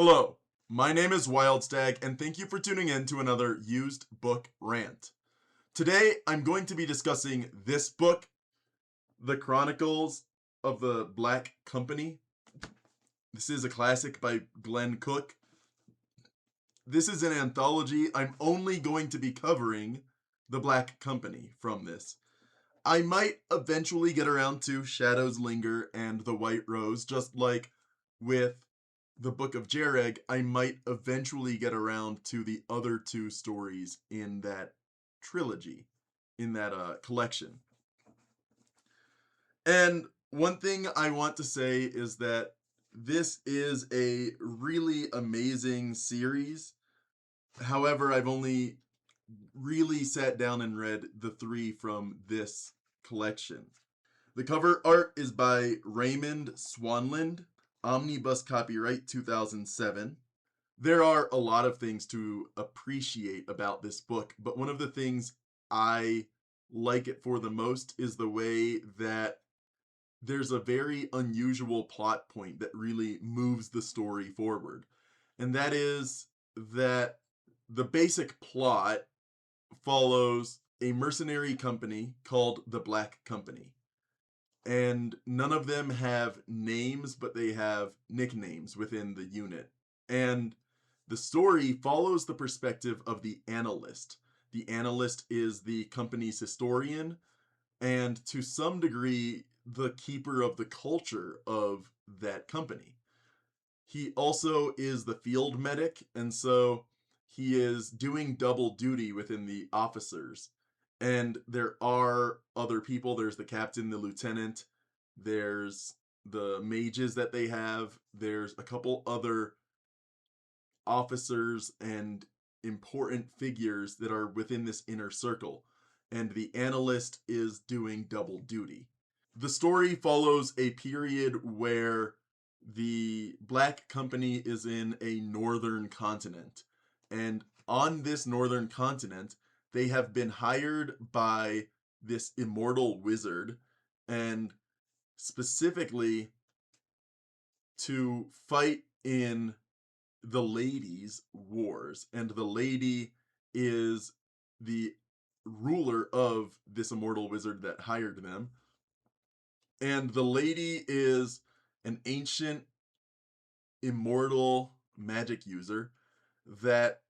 Hello, my name is Wildstag, and thank you for tuning in to another used book rant. Today, I'm going to be discussing this book, The Chronicles of the Black Company. This is a classic by Glenn Cook. This is an anthology. I'm only going to be covering the Black Company from this. I might eventually get around to Shadows Linger and The White Rose, just like with the Book of Jareg. I might eventually get around to the other two stories in that trilogy, in that collection. And one thing I want to say is that this is a really amazing series. However, I've only really sat down and read the three from this collection. The cover art is by Raymond Swanland, omnibus copyright 2007. There are a lot of things to appreciate about this book, but one of the things I like it for the most is the way that there's a very unusual plot point that really moves the story forward. And that is that the basic plot follows a mercenary company called the Black Company. And none of them have names, but they have nicknames within the unit. And the story follows the perspective of the analyst. The analyst is the company's historian, and to some degree, the keeper of the culture of that company. He also is the field medic, and so he is doing double duty within the officers. And there are other people. There's the captain, the lieutenant, there's the mages that they have, there's a couple other officers and important figures that are within this inner circle. And the analyst is doing double duty. The story follows a period where the Black Company is in a northern continent. And on this northern continent, they have been hired by this immortal wizard, and specifically to fight in the ladies' wars. And the lady is the ruler of this immortal wizard that hired them. And the lady is an ancient immortal magic user that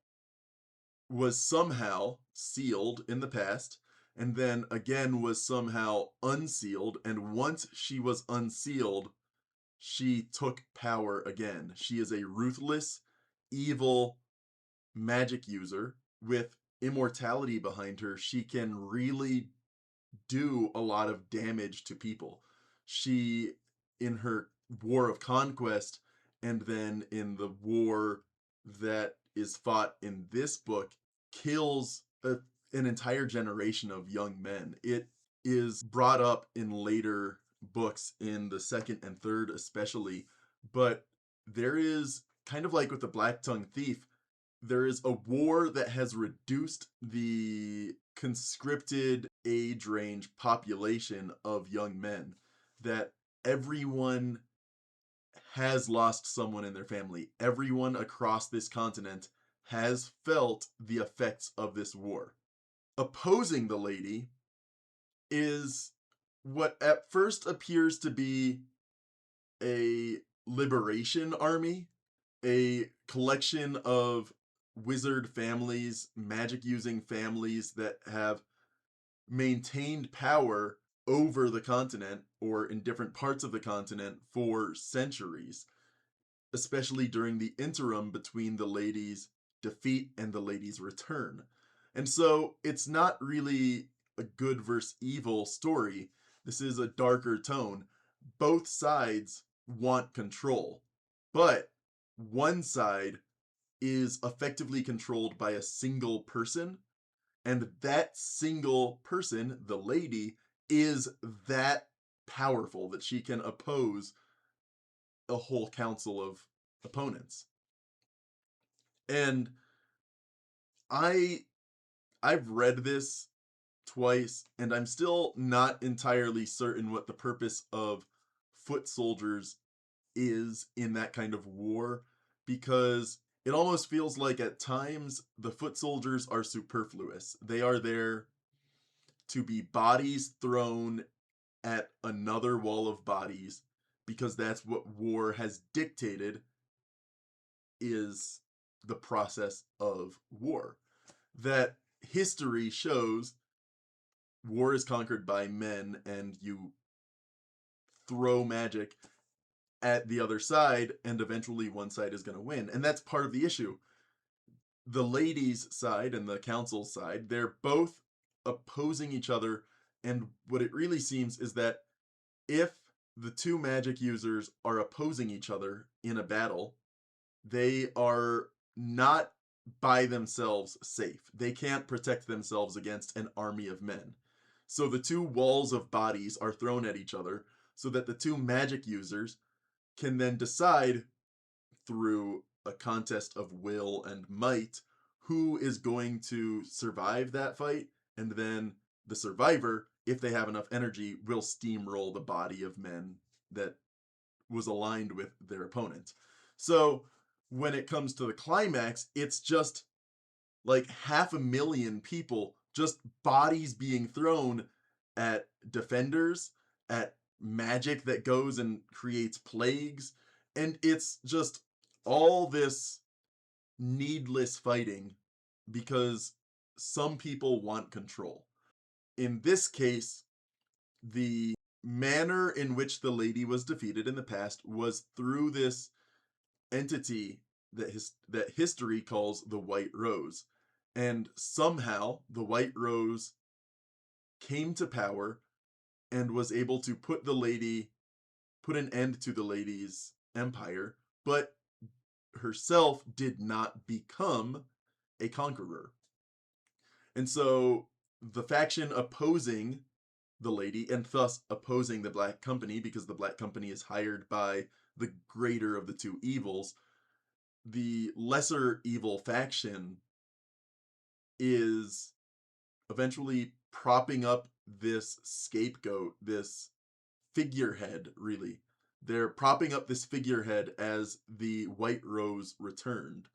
was somehow sealed in the past, and then again was somehow unsealed. And once she was unsealed, she took power again. She is a ruthless, evil magic user with immortality behind her. She can really do a lot of damage to people. She, in her war of conquest, and then in the war that is fought in this book, kills an entire generation of young men. It is brought up in later books, in the second and third especially, but there is, kind of like with the Black Tongue Thief, there is a war that has reduced the conscripted age range population of young men, that everyone has lost someone in their family. Everyone across this continent has felt the effects of this war. Opposing the lady is what at first appears to be a liberation army, a collection of wizard families, magic using families that have maintained power over the continent or in different parts of the continent for centuries, especially during the interim between the lady's defeat and the lady's return. And so it's not really a good versus evil story. This is a darker tone. Both sides want control, but one side is effectively controlled by a single person, and that single person, the lady, is that powerful that she can oppose a whole council of opponents. And I I've read this twice, and I'm still not entirely certain what the purpose of foot soldiers is in that kind of war, because it almost feels like at times the foot soldiers are superfluous. They are there to be bodies thrown at another wall of bodies because that's what war has dictated is the process of war. That history shows war is conquered by men and you throw magic at the other side and eventually one side is going to win. And that's part of the issue. The ladies' side and the council's side, they're both opposing each other. And what it really seems is that if the two magic users are opposing each other in a battle, they are not by themselves safe. They can't protect themselves against an army of men. So the two walls of bodies are thrown at each other so that the two magic users can then decide through a contest of will and might who is going to survive that fight, and then the survivor, if they have enough energy, will steamroll the body of men that was aligned with their opponent. So when it comes to the climax, it's just like 500,000 people, just bodies being thrown at defenders, at magic that goes and creates plagues, and it's just all this needless fighting because some people want control. In this case, the manner in which the lady was defeated in the past was through this entity that history calls the White Rose. And somehow the White Rose came to power and was able to put an end to the lady's empire, but herself did not become a conqueror. And so the faction opposing the lady and thus opposing the Black Company, because the Black Company is hired by the greater of the two evils, the lesser evil faction is eventually propping up this scapegoat, this figurehead, really. They're propping up this figurehead as the White Rose returned.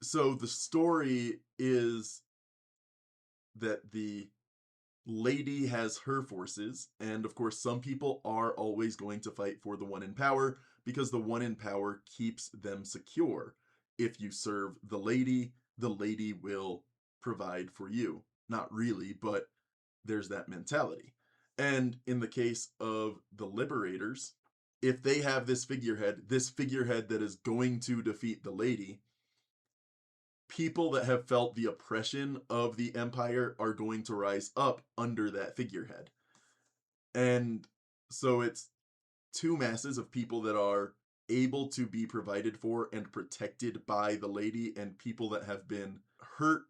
So the story is that the lady has her forces, and of course, some people are always going to fight for the one in power because the one in power keeps them secure. If you serve the lady will provide for you. Not really, but there's that mentality. And in the case of the liberators, if they have this figurehead that is going to defeat the lady, people that have felt the oppression of the empire are going to rise up under that figurehead. And so it's two masses of people that are able to be provided for and protected by the lady, and people that have been hurt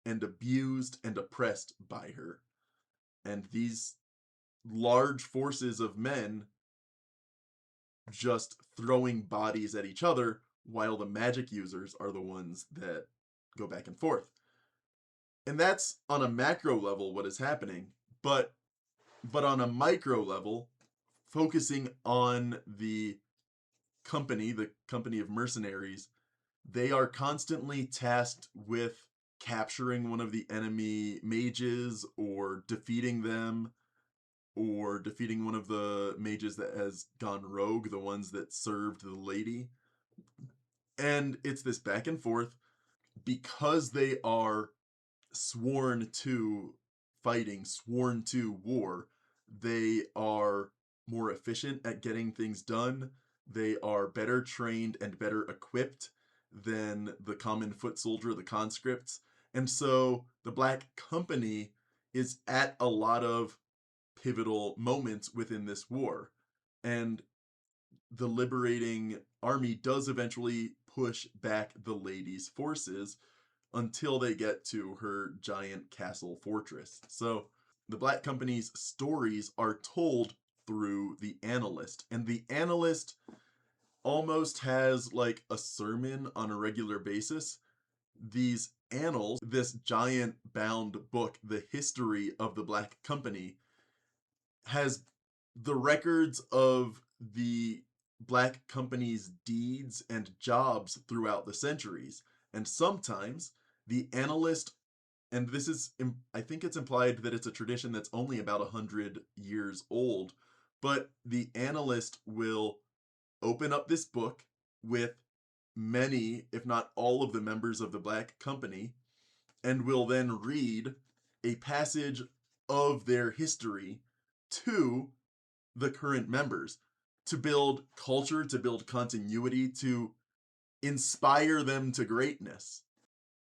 and abused and oppressed by her. And these large forces of men just throwing bodies at each other while the magic users are the ones that go back and forth. And that's on a macro level what is happening, but on a micro level, focusing on the company of mercenaries, they are constantly tasked with capturing one of the enemy mages or defeating them, or defeating one of the mages that has gone rogue, the ones that served the lady. And it's this back and forth because they are sworn to fighting, sworn to war. They are more efficient at getting things done. They are better trained and better equipped than the common foot soldier, the conscripts. And so the Black Company is at a lot of pivotal moments within this war. And the liberating army does eventually push back the lady's forces until they get to her giant castle fortress. So the Black Company's stories are told through the analyst, and the analyst almost has like a sermon on a regular basis. These annals, this giant bound book, the history of the Black Company, has the records of the Black companies' deeds and jobs throughout the centuries. And sometimes the analyst, and this is, I think it's implied that it's a tradition that's only about 100 years old, but the analyst will open up this book with many, if not all, of the members of the Black company, and will then read a passage of their history to the current members to build culture, to build continuity, to inspire them to greatness.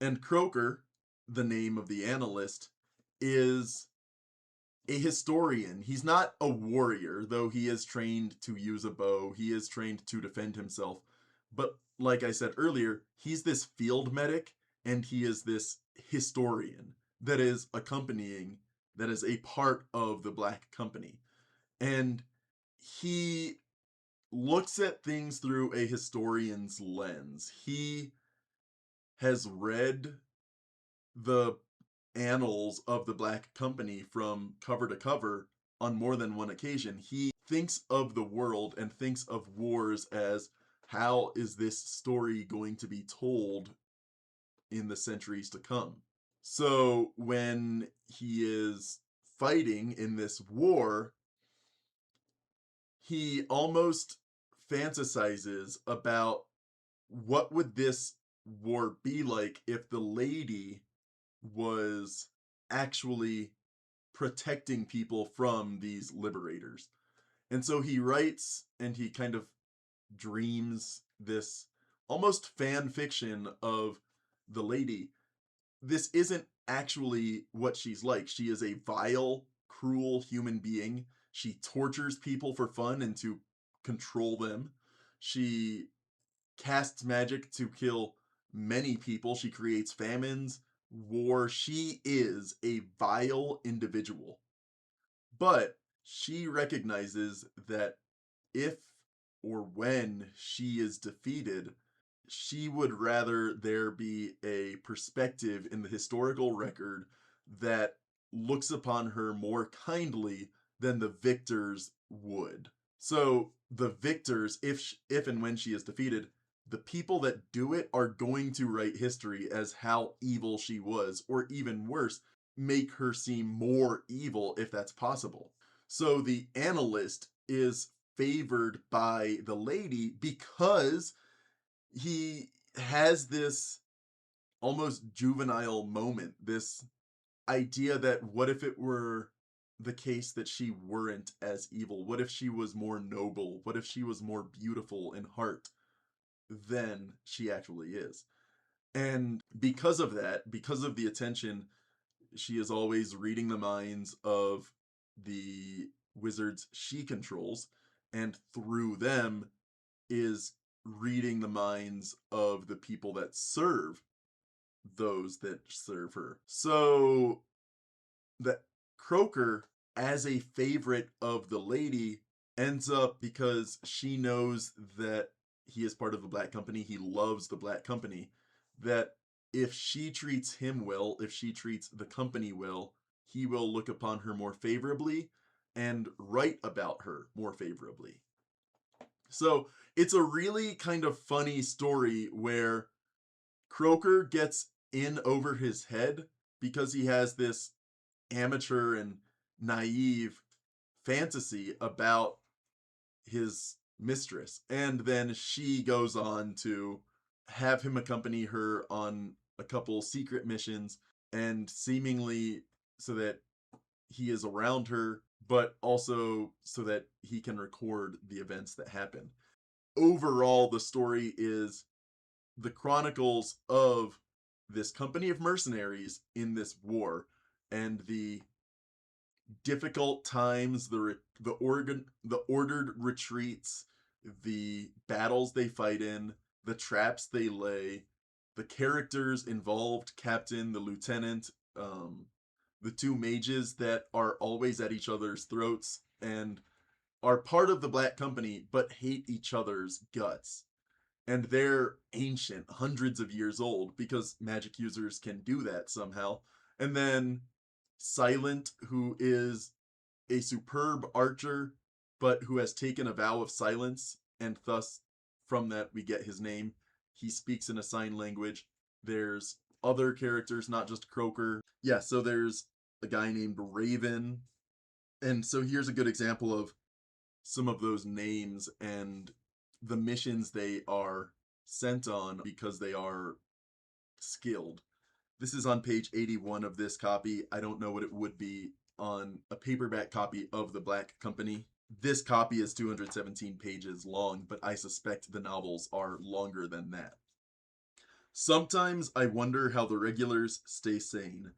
And Croker, the name of the analyst, is a historian. He's not a warrior, though he is trained to use a bow, he is trained to defend himself. But like I said earlier, he's this field medic and he is this historian that is accompanying, that is a part of the Black company. And he looks at things through a historian's lens. He has read the annals of the Black company from cover to cover on more than one occasion. He thinks of the world and thinks of wars as, how is this story going to be told in the centuries to come? So when he is fighting in this war, he almost fantasizes about what would this war be like if the lady was actually protecting people from these liberators. And so he writes and he kind of dreams this almost fan fiction of the lady. This isn't actually what she's like. She is a vile, cruel human being. She tortures people for fun and to control them. She casts magic to kill many people. She creates famines, war. She is a vile individual. But she recognizes that if or when she is defeated, she would rather there be a perspective in the historical record that looks upon her more kindly than the victors would. So the victors, if and when she is defeated, the people that do it are going to write history as how evil she was, or even worse, make her seem more evil if that's possible. So the analyst is favored by the lady because he has this almost juvenile moment, this idea that what if it were the case that she weren't as evil? What if she was more noble? What if she was more beautiful in heart than she actually is? And because of that, because of the attention, she is always reading the minds of the wizards she controls, and through them is reading the minds of the people that serve those that serve her. So that Croker, as a favorite of the lady, ends up, because she knows that he is part of the Black company, he loves the Black company, that if she treats him well, if she treats the company well, he will look upon her more favorably and write about her more favorably. So it's a really kind of funny story where Croker gets in over his head because he has this amateur and naive fantasy about his mistress. And then she goes on to have him accompany her on a couple secret missions, and seemingly so that he is around her, but also so that he can record the events that happen. Overall, the story is the chronicles of this company of mercenaries in this war and the difficult times, the ordered retreats, the battles they fight in, the traps they lay, the characters involved, captain, the lieutenant, the two mages that are always at each other's throats and are part of the Black company but hate each other's guts. And they're ancient, hundreds of years old, because magic users can do that somehow. And then Silent, who is a superb archer, but who has taken a vow of silence and thus from that we get his name. He speaks in a sign language. There's other characters, not just Croaker. Yeah, so there's a guy named Raven. And so here's a good example of some of those names and the missions they are sent on because they are skilled. This is on page 81 of this copy. I don't know what it would be on a paperback copy of The Black Company. This copy is 217 pages long, but I suspect the novels are longer than that. Sometimes I wonder how the regulars stay sane.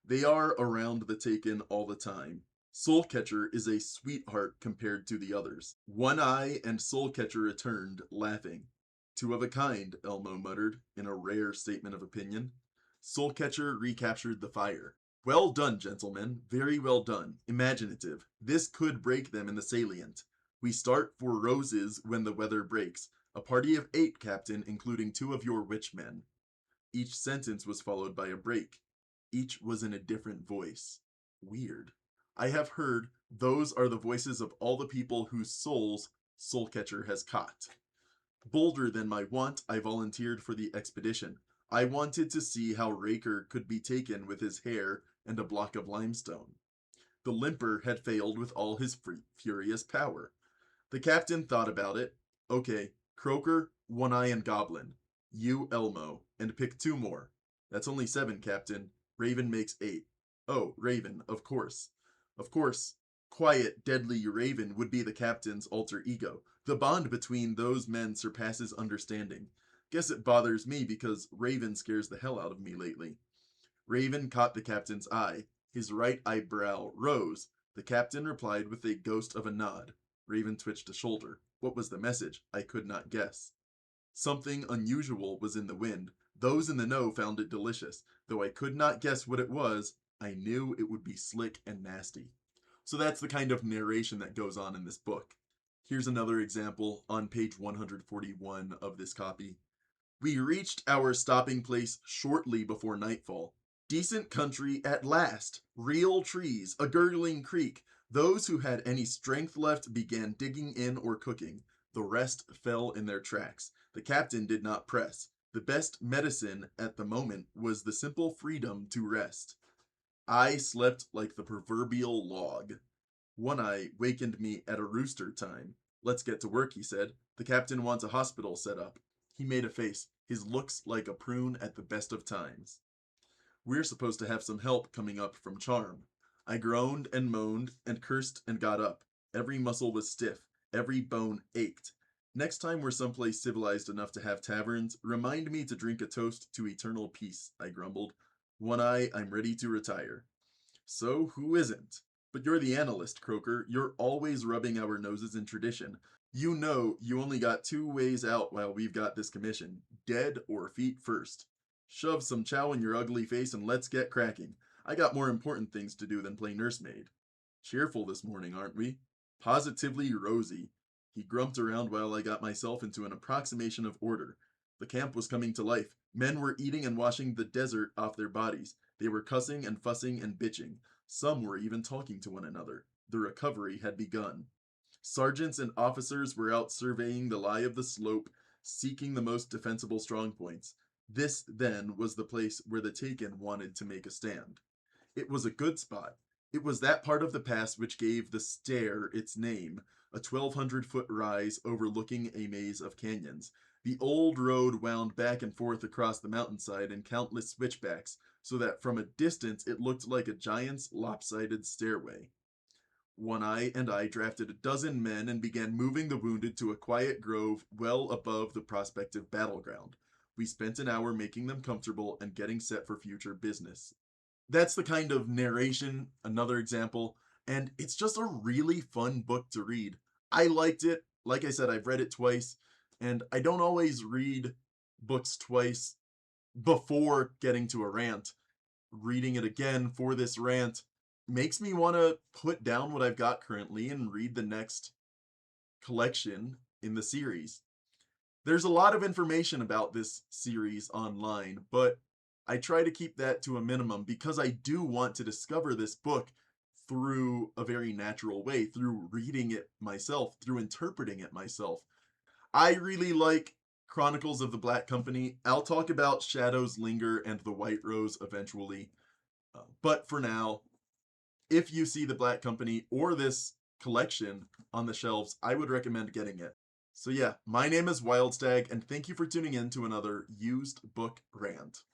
They are around the Taken all the time. Soulcatcher is a sweetheart compared to the others. One Eye and Soulcatcher returned, laughing. Two of a kind, Elmo muttered, in a rare statement of opinion. Soulcatcher recaptured the fire. Well done, gentlemen. Very well done. Imaginative. This could break them in the salient. We start for Roses when the weather breaks. A party of 8, Captain, including 2 of your witchmen. Each sentence was followed by a break. Each was in a different voice. Weird. I have heard those are the voices of all the people whose souls Soulcatcher has caught. Bolder than my wont, I volunteered for the expedition. I wanted to see how Raker could be taken with his hair and a block of limestone. The limper had failed with all his furious power. The captain thought about it. Okay, Croaker, One Eye, and Goblin. You, Elmo, and pick 2 more. That's only 7, Captain. Raven makes 8. Oh, Raven, of course. Of course, quiet, deadly Raven would be the captain's alter ego. The bond between those men surpasses understanding. Guess it bothers me because Raven scares the hell out of me lately. Raven caught the captain's eye. His right eyebrow rose. The captain replied with a ghost of a nod. Raven twitched a shoulder. What was the message? I could not guess. Something unusual was in the wind. Those in the know found it delicious. Though I could not guess what it was, I knew it would be slick and nasty. So that's the kind of narration that goes on in this book. Here's another example on page 141 of this copy. We reached our stopping place shortly before nightfall. Decent country at last. Real trees, a gurgling creek. Those who had any strength left began digging in or cooking. The rest fell in their tracks. The captain did not press. The best medicine at the moment was the simple freedom to rest. I slept like the proverbial log. One Eye wakened me at a rooster time. Let's get to work, he said. The captain wants a hospital set up. He made a face, his looks like a prune at the best of times. We're supposed to have some help coming up from Charm. I groaned and moaned and cursed and got up. Every muscle was stiff. Every bone ached. Next time we're someplace civilized enough to have taverns, remind me to drink a toast to eternal peace, I grumbled. One Eye, I'm ready to retire. So who isn't? But you're the analyst, Croaker. You're always rubbing our noses in tradition. You know you only got 2 ways out while we've got this commission. Dead or feet first. Shove some chow in your ugly face and let's get cracking. I got more important things to do than play nursemaid. Cheerful this morning, aren't we? Positively rosy. He grumped around while I got myself into an approximation of order. The camp was coming to life. Men were eating and washing the desert off their bodies. They were cussing and fussing and bitching. Some were even talking to one another. The recovery had begun. Sergeants and officers were out surveying the lie of the slope, seeking the most defensible strong points. This, then, was the place where the Taken wanted to make a stand. It was a good spot. It was that part of the pass which gave the stair its name, a 1,200-foot rise overlooking a maze of canyons. The old road wound back and forth across the mountainside in countless switchbacks, so that from a distance it looked like a giant's lopsided stairway. One Eye and I drafted a dozen men and began moving the wounded to a quiet grove well above the prospective battleground. We spent an hour making them comfortable and getting set for future business. That's the kind of narration, another example, and it's just a really fun book to read. I liked it. Like I said, I've read it twice, and I don't always read books twice before getting to a rant. Reading it again for this rant makes me want to put down what I've got currently and read the next collection in the series. There's a lot of information about this series online, but I try to keep that to a minimum because I do want to discover this book through a very natural way, through reading it myself, through interpreting it myself. I really like Chronicles of the Black Company. I'll talk about Shadows Linger and The White Rose eventually. But for now, if you see the Black Company or this collection on the shelves, I would recommend getting it. So yeah, my name is Wildstag, and thank you for tuning in to another used book rant.